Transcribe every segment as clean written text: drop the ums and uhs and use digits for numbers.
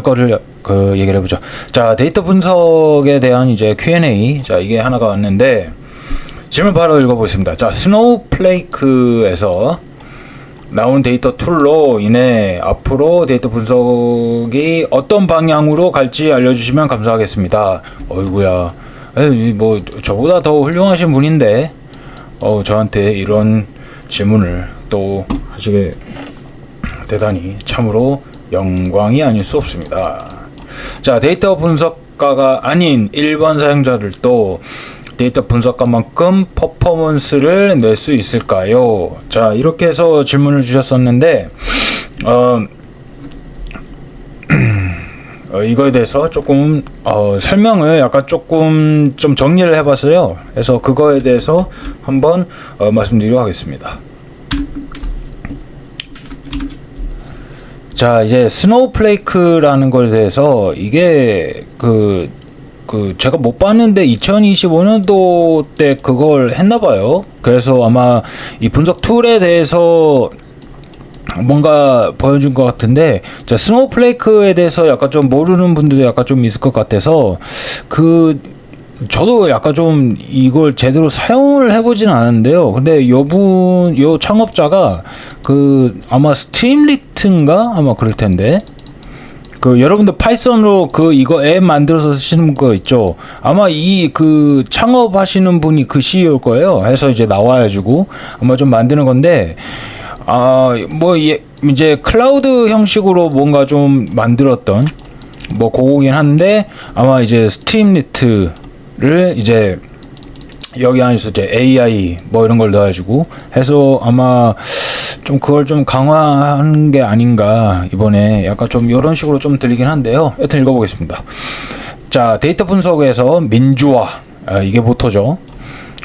거를 얘기를 해보죠. 자, 데이터 분석에 대한 이제 Q&A. 자, 이게 하나가 왔는데 질문 바로 읽어보겠습니다. 자, 스노우플레이크에서 나온 데이터 툴로 인해 앞으로 데이터 분석이 어떤 방향으로 갈지 알려주시면 감사하겠습니다. 어이구야, 뭐 저보다 더 훌륭하신 분인데 저한테 이런 질문을 또 하시게 대단히 참으로 영광이 아닐 수 없습니다. 자, 데이터 분석가가 아닌 일반 사용자들도 데이터 분석가만큼 퍼포먼스를 낼 수 있을까요? 자, 이렇게 해서 질문을 주셨었는데 이거에 대해서 조금 설명을 약간 조금 좀 정리를 해봤어요. 그래서 그거에 대해서 한번 말씀드리도록 하겠습니다. 자, 이제 스노우플레이크라는 거에 대해서 이게 제가 못 봤는데 2025년도 때 그걸 했나 봐요. 그래서 아마 이 분석 툴에 대해서 뭔가 보여준 것 같은데, 자, 스노우플레이크에 대해서 약간 좀 모르는 분들도 약간 좀 있을 것 같아서 저도 약간 좀 이걸 제대로 사용을 해보진 않았는데요. 근데 요 창업자가 아마 스트림리트인가 아마 그럴 텐데, 여러분들 파이썬으로 이거 앱 만들어서 쓰시는 거 있죠. 아마 창업하시는 분이 CEO일 거예요. 해서 이제 나와가지고 아마 좀 만드는 건데, 이제 클라우드 형식으로 뭔가 좀 만들었던 그거긴 한데, 아마 이제 스트림리트를 이제 여기 안에서 이제 AI 이런 걸 넣어가지고 해서 아마 좀 그걸 좀 강화한 게 아닌가, 이번에 약간 좀 이런 식으로 좀 들리긴 한데요. 여튼 읽어보겠습니다. 자, 데이터 분석에서 민주화, 이게 모토죠.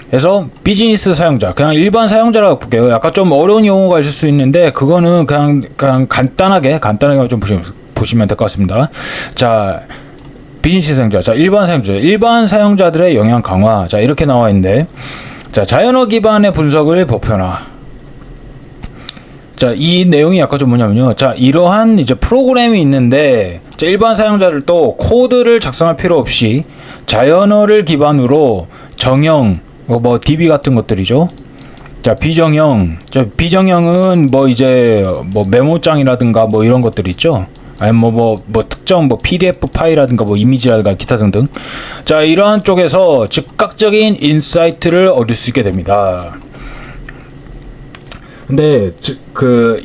그래서 비즈니스 사용자, 그냥 일반 사용자라고 볼게요. 약간 좀 어려운 용어가 있을 수 있는데 그거는 그냥 간단하게 좀 보시면 될 것 같습니다. 자, 비즈니스 사용자, 자, 일반 사용자들의 영향 강화. 자, 이렇게 나와 있는데, 자, 자연어 기반의 분석을 보편화. 자, 이 내용이 약간 좀 뭐냐면요. 자, 이러한 이제 프로그램이 있는데, 자, 일반 사용자들도 코드를 작성할 필요 없이 자연어를 기반으로 정형, DB 같은 것들이죠. 자, 비정형은 이제 메모장이라든가 이런 것들 있죠. 아니면 특정 PDF 파일이라든가 이미지라든가 기타 등등. 자, 이러한 쪽에서 즉각적인 인사이트를 얻을 수 있게 됩니다. 근데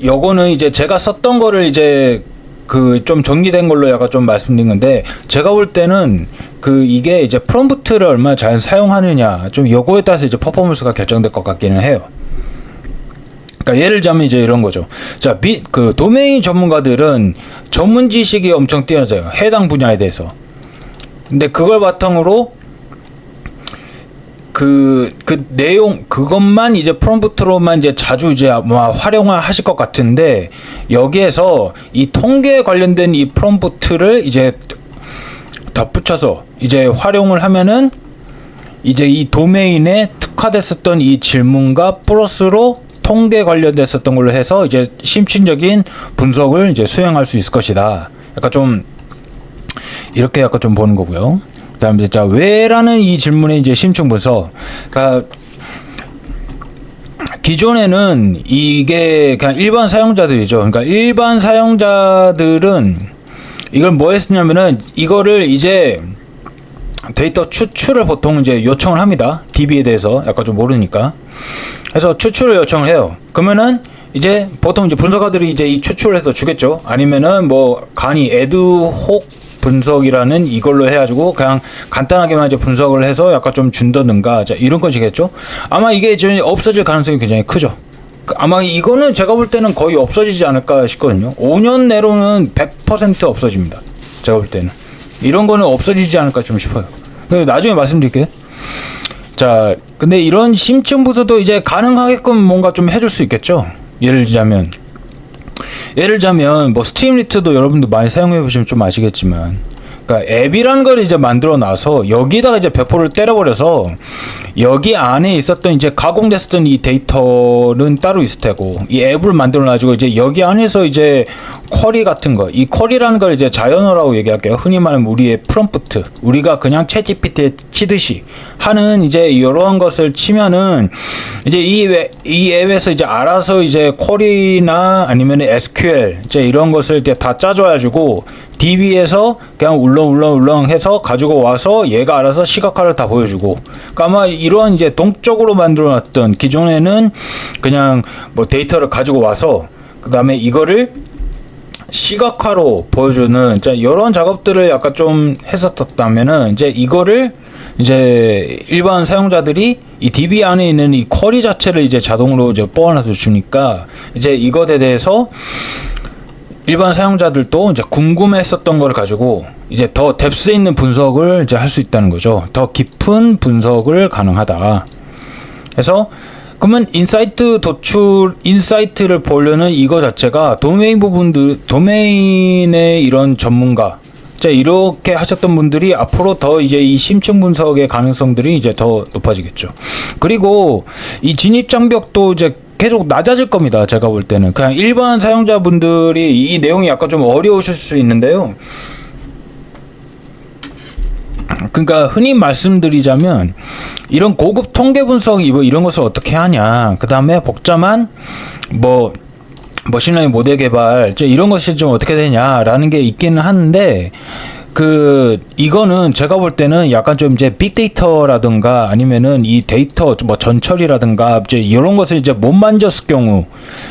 요거는 이제 제가 썼던 거를 이제 좀 정리된 걸로 약간 좀 말씀드린 건데, 제가 볼 때는 이게 이제 프롬프트를 얼마나 잘 사용하느냐, 좀 요거에 따라서 이제 퍼포먼스가 결정될 것 같기는 해요. 그러니까 예를 들자면 이제 이런 거죠. 자, 도메인 전문가들은 전문 지식이 엄청 뛰어나요. 해당 분야에 대해서. 근데 그걸 바탕으로 내용, 그것만 이제 프롬프트로만 이제 자주 이제 아마 활용을 하실 것 같은데, 여기에서 이 통계에 관련된 이 프롬프트를 이제 덧붙여서 이제 활용을 하면은 이제 이 도메인에 특화됐었던 이 질문과 플러스로 통계 관련됐었던 걸로 해서 이제 심층적인 분석을 이제 수행할 수 있을 것이다. 약간 좀 이렇게 약간 좀 보는 거고요. 그다음에 자, 왜라는 이 질문의 이제 심층 분석. 그러니까 기존에는 이게 그냥 일반 사용자들이죠. 그러니까 일반 사용자들은 이걸 뭐 했냐면은 이거를 이제 데이터 추출을 보통 이제 요청을 합니다. DB에 대해서 약간 좀 모르니까. 그래서 추출을 요청을 해요. 그러면은 이제 보통 이제 분석가들이 이제 이 추출을 해서 주겠죠. 아니면은 간이 애드혹 분석이라는 이걸로 해가지고 그냥 간단하게만 이제 분석을 해서 약간 좀 준다든가, 자, 이런 것이겠죠. 아마 이게 좀 없어질 가능성이 굉장히 크죠. 아마 이거는 제가 볼 때는 거의 없어지지 않을까 싶거든요. 5년 내로는 100% 없어집니다. 제가 볼 때는 이런 거는 없어지지 않을까 좀 싶어요. 나중에 말씀드릴게요. 자, 근데 이런 심층 부서도 이제 가능하게끔 뭔가 좀 해줄 수 있겠죠. 예를 들자면 스트림리트도 여러분들 많이 사용해 보시면 좀 아시겠지만, 그러니까 앱이라는 걸 이제 만들어 놔서 여기다가 이제 배포를 때려버려서 여기 안에 있었던 이제 가공됐었던 이 데이터는 따로 있을 테고 이 앱을 만들어 놔가지고 이제 여기 안에서 이제 쿼리 같은 거, 이 쿼리라는 걸 이제 자연어라고 얘기할게요. 흔히 말하면 우리의 프롬프트, 우리가 그냥 챗GPT에 치듯이 하는 이제 이런 것을 치면은 이제 이 앱에서 이제 알아서 이제 쿼리나 아니면 SQL 이제 이런 것을 이제 다 짜줘가지고 DB에서 그냥 울렁울렁 해서 가지고 와서 얘가 알아서 시각화를 다 보여주고, 그러니까 아마 이런 이제 동적으로 만들어놨던 기존에는 그냥 뭐 데이터를 가지고 와서 그 다음에 이거를 시각화로 보여주는 이런 작업들을 약간 좀 했었다면은 이제 이거를 이제 일반 사용자들이 이 DB 안에 있는 이 쿼리 자체를 이제 자동으로 이제 뽑아놔서 주니까 이제 이것에 대해서 일반 사용자들도 이제 궁금했었던 걸 가지고 이제 더 뎁스 있는 분석을 이제 할 수 있다는 거죠. 더 깊은 분석을 가능하다. 그래서 그러면 인사이트를 보려는 이거 자체가 도메인의 이런 전문가, 자, 이렇게 하셨던 분들이 앞으로 더 이제 이 심층 분석의 가능성들이 이제 더 높아지겠죠. 그리고 이 진입 장벽도 이제 계속 낮아질 겁니다. 제가 볼 때는 그냥 일반 사용자분들이 이 내용이 약간 좀 어려우실 수 있는데요. 그러니까 흔히 말씀드리자면 이런 고급 통계 분석 뭐 이런 것을 어떻게 하냐, 그 다음에 복잡한 뭐 머신러닝 모델 개발 이런 것이 좀 어떻게 되냐라는 게 있기는 하는데, 이거는 제가 볼 때는 약간 좀 이제 빅데이터라든가 아니면은 이 데이터 뭐 전처리라든가 이제 이런 것을 이제 못 만졌을 경우,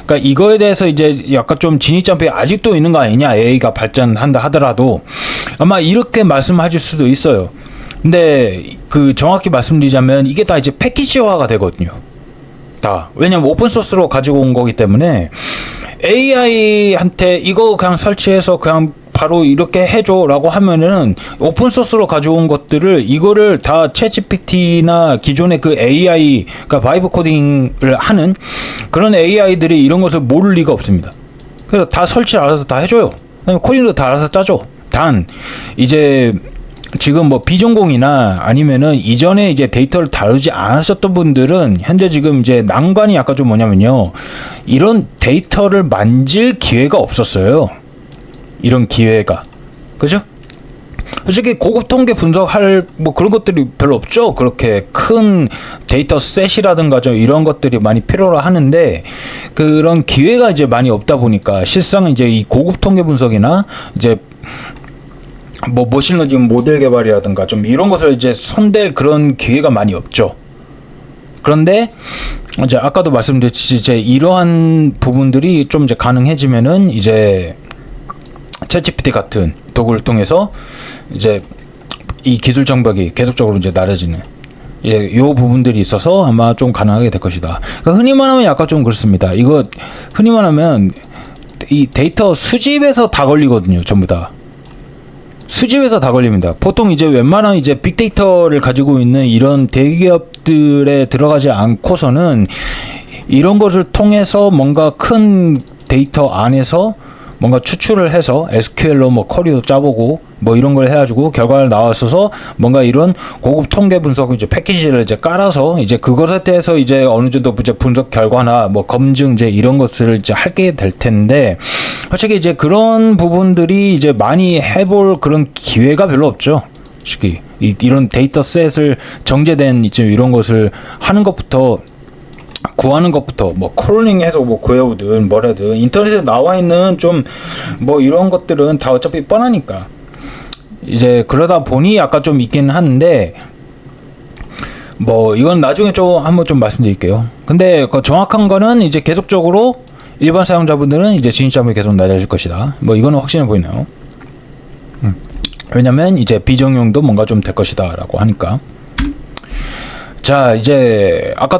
그러니까 이거에 대해서 이제 약간 좀 진입장벽이 아직도 있는 거 아니냐, AI가 발전한다 하더라도 아마 이렇게 말씀하실 수도 있어요. 근데 정확히 말씀드리자면 이게 다 이제 패키지화가 되거든요. 다. 왜냐면 오픈소스로 가지고 온 거기 때문에 AI한테 이거 그냥 설치해서 그냥 바로 이렇게 해줘 라고 하면은 오픈소스로 가져온 것들을 이거를 다 챗GPT나 기존의 그 AI, 그러니까 바이브 코딩을 하는 그런 AI들이 이런 것을 모를 리가 없습니다. 그래서 다 설치 알아서 다 해줘요. 코딩도 다 알아서 짜줘. 단 이제 지금 뭐 비전공이나 아니면은 이전에 이제 데이터를 다루지 않으셨던 분들은 현재 지금 이제 난관이 약간 좀 뭐냐면요, 이런 데이터를 만질 기회가 없었어요. 이런 기회가, 그죠? 솔직히 고급 통계 분석할 뭐 그런 것들이 별로 없죠. 그렇게 큰 데이터 셋이라든가 좀 이런 것들이 많이 필요로 하는데 그런 기회가 이제 많이 없다 보니까 실상 이제 이 고급 통계 분석이나 이제 뭐 머신러닝 모델 개발이라든가 좀 이런 것을 이제 손댈 그런 기회가 많이 없죠. 그런데 이제 아까도 말씀드렸듯이 이제 이러한 부분들이 좀 이제 가능해지면은 이제 챗GPT 같은 도구를 통해서 이제 이 기술 장벽이 계속적으로 이제 낮아지는 요 부분들이 있어서 아마 좀 가능하게 될 것이다. 그러니까 흔히 말하면 약간 좀 그렇습니다. 이거 흔히 말하면 이 데이터 수집에서 다 걸리거든요. 전부 다. 수집에서 다 걸립니다. 보통 이제 웬만한 이제 빅데이터를 가지고 있는 이런 대기업들에 들어가지 않고서는 이런 것을 통해서 뭔가 큰 데이터 안에서 뭔가 추출을 해서 SQL로 뭐 쿼리도 짜보고 뭐 이런 걸 해가지고 결과를 나왔어서 뭔가 이런 고급 통계 분석 이제 패키지를 이제 깔아서 이제 그것에 대해서 이제 어느 정도 이제 분석 결과나 뭐 검증 이제 이런 것을 이제 하게 될 텐데, 솔직히 이제 그런 부분들이 이제 많이 해볼 그런 기회가 별로 없죠. 솔직히 이런 데이터셋을 정제된 이제 이런 것을 하는 것부터 구하는 것부터 뭐 크롤링해서 뭐 구해오든 뭐라든 인터넷에 나와 있는 좀 뭐 이런 것들은 다 어차피 뻔하니까 이제 그러다 보니 약간 좀 있긴 한데, 뭐 이건 나중에 좀 한번 좀 말씀드릴게요. 근데 그 정확한 거는 이제 계속적으로 일반 사용자분들은 이제 진입장벽이 계속 낮아질 것이다. 뭐 이거는 확실해 보이네요. 왜냐면 이제 비정용도 뭔가 좀 될 것이다 라고 하니까. 자, 이제 아까